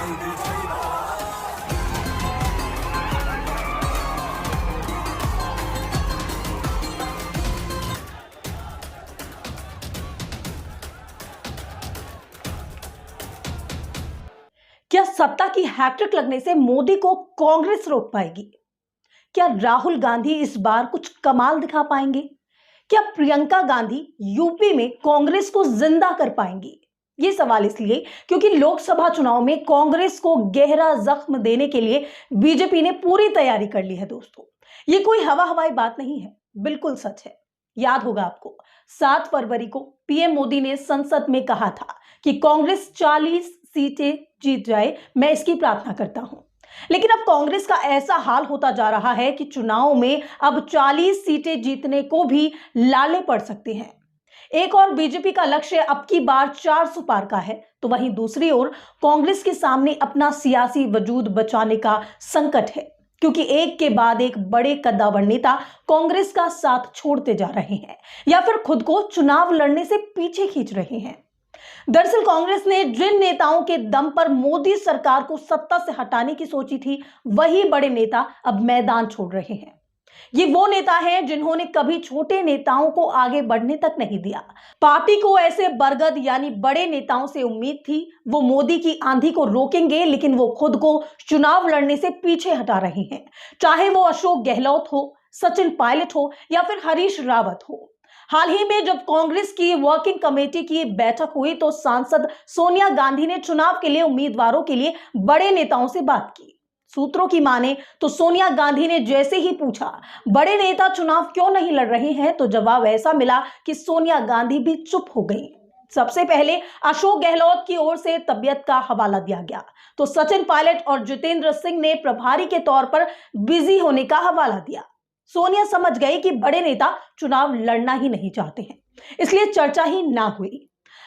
क्या सत्ता की हैट्रिक लगने से मोदी को कांग्रेस रोक पाएगी? क्या राहुल गांधी इस बार कुछ कमाल दिखा पाएंगे? क्या प्रियंका गांधी यूपी में कांग्रेस को जिंदा कर पाएंगी? ये सवाल इसलिए क्योंकि लोकसभा चुनाव में कांग्रेस को गहरा जख्म देने के लिए बीजेपी ने पूरी तैयारी कर ली है दोस्तों। ये कोई हवा हवाई बात नहीं है, बिल्कुल सच है। याद होगा आपको, 7 फरवरी को पीएम मोदी ने संसद में कहा था कि कांग्रेस 40 सीटें जीत जाए, मैं इसकी प्रार्थना करता हूं। लेकिन अब कांग्रेस का ऐसा हाल होता जा रहा है कि चुनाव में अब 40 सीटें जीतने को भी लाले पड़ सकते हैं। एक और बीजेपी का लक्ष्य अब की बार 400 पार का है, तो वहीं दूसरी ओर कांग्रेस के सामने अपना सियासी वजूद बचाने का संकट है, क्योंकि एक के बाद एक बड़े कद्दावर नेता कांग्रेस का साथ छोड़ते जा रहे हैं या फिर खुद को चुनाव लड़ने से पीछे खींच रहे हैं। दरअसल कांग्रेस ने जिन नेताओं के दम पर मोदी सरकार को सत्ता से हटाने की सोची थी, वही बड़े नेता अब मैदान छोड़ रहे हैं। ये वो नेता हैं जिन्होंने कभी छोटे नेताओं को आगे बढ़ने तक नहीं दिया। पार्टी को ऐसे बरगद यानी बड़े नेताओं से उम्मीद थी, वो मोदी की आंधी को रोकेंगे, लेकिन वो खुद को चुनाव लड़ने से पीछे हटा रहे हैं। चाहे वो अशोक गहलोत हो, सचिन पायलट हो या फिर हरीश रावत हो। हाल ही में जब कांग्रेस की वर्किंग कमेटी की बैठक हुई तो सांसद सोनिया गांधी ने चुनाव के लिए उम्मीदवारों के लिए बड़े नेताओं से बात की। सूत्रों की माने तो सोनिया गांधी ने जैसे ही पूछा बड़े नेता चुनाव क्यों नहीं लड़ रहे हैं, तो जवाब ऐसा मिला कि सोनिया गांधी भी चुप हो गई। सबसे पहले अशोक गहलोत की ओर से तबियत का हवाला दिया गया, तो सचिन पायलट और जितेंद्र सिंह ने प्रभारी के तौर पर बिजी होने का हवाला दिया। सोनिया समझ गई कि बड़े नेता चुनाव लड़ना ही नहीं चाहते हैं, इसलिए चर्चा ही ना हुई।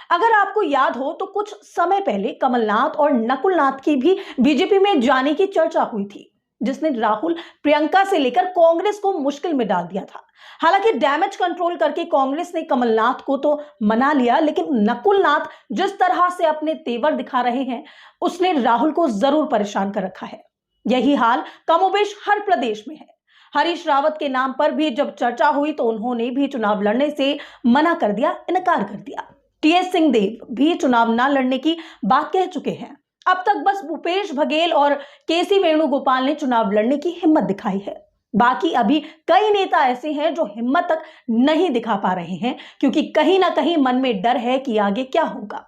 अगर आपको याद हो तो कुछ समय पहले कमलनाथ और नकुलनाथ की भी बीजेपी में जाने की चर्चा हुई थी, जिसने राहुल प्रियंका से लेकर कांग्रेस को मुश्किल में डाल दिया था। हालांकि डैमेज कंट्रोल करके कांग्रेस ने कमलनाथ को तो मना लिया, लेकिन नकुलनाथ जिस तरह से अपने तेवर दिखा रहे हैं, उसने राहुल को जरूर परेशान कर रखा है। यही हाल कमोबेश हर प्रदेश में है। हरीश रावत के नाम पर भी जब चर्चा हुई तो उन्होंने भी चुनाव लड़ने से मना कर दिया, इनकार कर दिया। टीएस सिंहदेव भी चुनाव न लड़ने की बात कह चुके हैं। अब तक बस भूपेश बघेल और केसी वेणुगोपाल ने चुनाव लड़ने की हिम्मत दिखाई है। बाकी अभी कई नेता ऐसे हैं जो हिम्मत तक नहीं दिखा पा रहे हैं, क्योंकि कहीं ना कहीं मन में डर है कि आगे क्या होगा।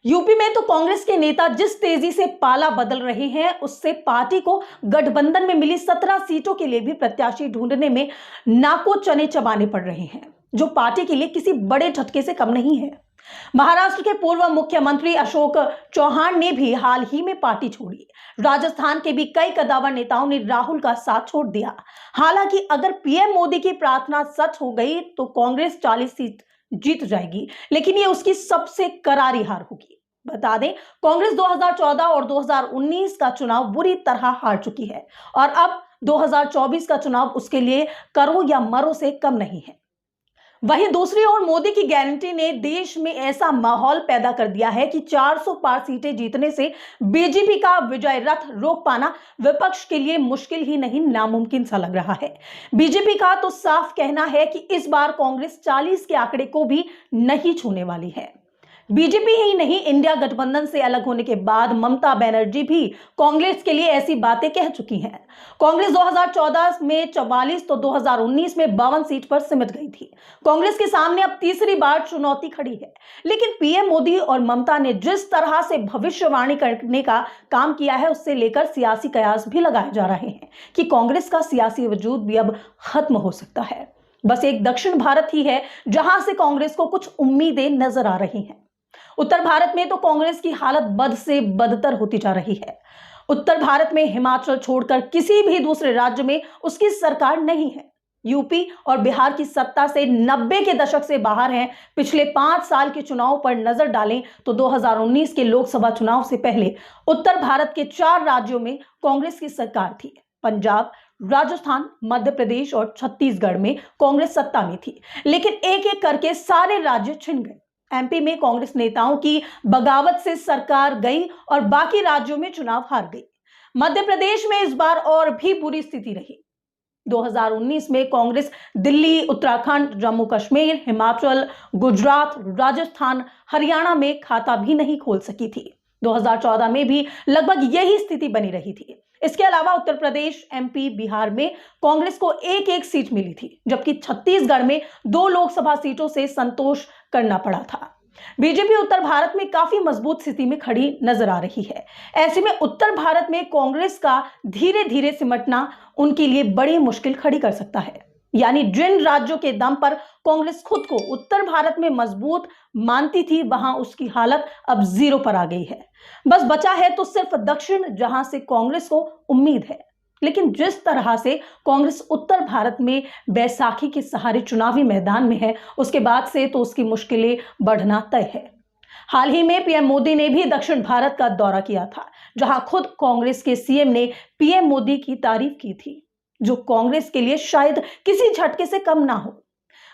यूपी में तो कांग्रेस के नेता जिस तेजी से पाला बदल रहे हैं, उससे पार्टी को गठबंधन में मिली 17 सीटों के लिए भी प्रत्याशी ढूंढने में नाको चने चबाने पड़ रहे हैं, जो पार्टी के लिए किसी बड़े झटके से कम नहीं है। महाराष्ट्र के पूर्व मुख्यमंत्री अशोक चौहान ने भी हाल ही में पार्टी छोड़ी। राजस्थान के भी कई कद्दावर नेताओं ने राहुल का साथ छोड़ दिया। हालांकि अगर पीएम मोदी की प्रार्थना सच हो गई तो कांग्रेस 40 सीट जीत जाएगी, लेकिन ये उसकी सबसे करारी हार होगी। बता दें, कांग्रेस 2014 और 2019 का चुनाव बुरी तरह हार चुकी है और अब 2024 का चुनाव उसके लिए करो या मरो से कम नहीं है। वहीं दूसरी ओर मोदी की गारंटी ने देश में ऐसा माहौल पैदा कर दिया है कि 400 पार सीटें जीतने से बीजेपी का विजय रथ रोक पाना विपक्ष के लिए मुश्किल ही नहीं, नामुमकिन सा लग रहा है। बीजेपी का तो साफ कहना है कि इस बार कांग्रेस 40 के आंकड़े को भी नहीं छूने वाली है। बीजेपी ही नहीं, इंडिया गठबंधन से अलग होने के बाद ममता बनर्जी भी कांग्रेस के लिए ऐसी बातें कह चुकी हैं। कांग्रेस 2014 में 44 तो 2019 में 52 सीट पर सिमट गई थी। कांग्रेस के सामने अब तीसरी बार चुनौती खड़ी है, लेकिन पीएम मोदी और ममता ने जिस तरह से भविष्यवाणी करने का काम किया है, उससे लेकर सियासी कयास भी लगाए जा रहे हैं कि कांग्रेस का सियासी वजूद भी अब खत्म हो सकता है। बस एक दक्षिण भारत ही है जहां से कांग्रेस को कुछ उम्मीदें नजर आ रही हैं। उत्तर भारत में तो कांग्रेस की हालत बद से बदतर होती जा रही है। उत्तर भारत में हिमाचल छोड़कर किसी भी दूसरे राज्य में उसकी सरकार नहीं है। यूपी और बिहार की सत्ता से 90 के दशक से बाहर हैं। पिछले 5 साल के चुनाव पर नजर डालें तो 2019 के लोकसभा चुनाव से पहले उत्तर भारत के 4 राज्यों में कांग्रेस की सरकार थी। पंजाब, राजस्थान, मध्य प्रदेश और छत्तीसगढ़ में कांग्रेस सत्ता में थी, लेकिन एक एक करके सारे राज्य छिन गए। एमपी में कांग्रेस नेताओं की बगावत से सरकार गई और बाकी राज्यों में चुनाव हार गई। मध्य प्रदेश में इस बार और भी बुरी स्थिति रही। 2019 में कांग्रेस दिल्ली, उत्तराखंड, जम्मू कश्मीर, हिमाचल, गुजरात, राजस्थान, हरियाणा में खाता भी नहीं खोल सकी थी। 2014 में भी लगभग यही स्थिति बनी रही थी। इसके अलावा उत्तर प्रदेश, एमपी, बिहार में कांग्रेस को एक एक सीट मिली थी, जबकि छत्तीसगढ़ में 2 लोकसभा सीटों से संतोष करना पड़ा था। बीजेपी उत्तर भारत में काफी मजबूत स्थिति में खड़ी नजर आ रही है। ऐसे में उत्तर भारत में कांग्रेस का धीरे धीरे सिमटना उनके लिए बड़ी मुश्किल खड़ी कर सकता है। यानी जिन राज्यों के दम पर कांग्रेस खुद को उत्तर भारत में मजबूत मानती थी, वहां उसकी हालत अब जीरो पर आ गई है। बस बचा है तो सिर्फ दक्षिण, जहां से कांग्रेस को उम्मीद है। लेकिन जिस तरह से कांग्रेस उत्तर भारत में बैसाखी के सहारे चुनावी मैदान में है, उसके बाद से तो उसकी मुश्किलें बढ़ना तय है। हाल ही में पीएम मोदी ने भी दक्षिण भारत का दौरा किया था, जहां खुद कांग्रेस के सीएम ने पीएम मोदी की तारीफ की थी, जो कांग्रेस के लिए शायद किसी झटके से कम ना हो।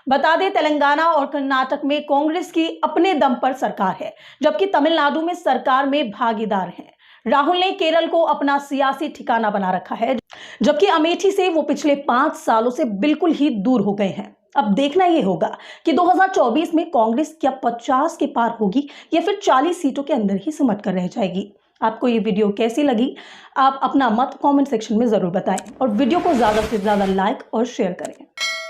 बता दें, तेलंगाना और कर्नाटक में कांग्रेस की अपने दम पर सरकार है, जबकि तमिलनाडु में सरकार में भागीदार हैं। राहुल ने केरल को अपना सियासी ठिकाना बना रखा है, जबकि अमेठी से वो पिछले 5 सालों से बिल्कुल ही दूर हो गए हैं। अब देखना यह होगा कि 2024 में कांग्रेस क्या 50 के पार होगी या फिर 40 सीटों के अंदर ही सिमट कर रह जाएगी। आपको ये वीडियो कैसी लगी? आप अपना मत कमेंट सेक्शन में जरूर बताएं और वीडियो को ज्यादा से ज्यादा लाइक और शेयर करें।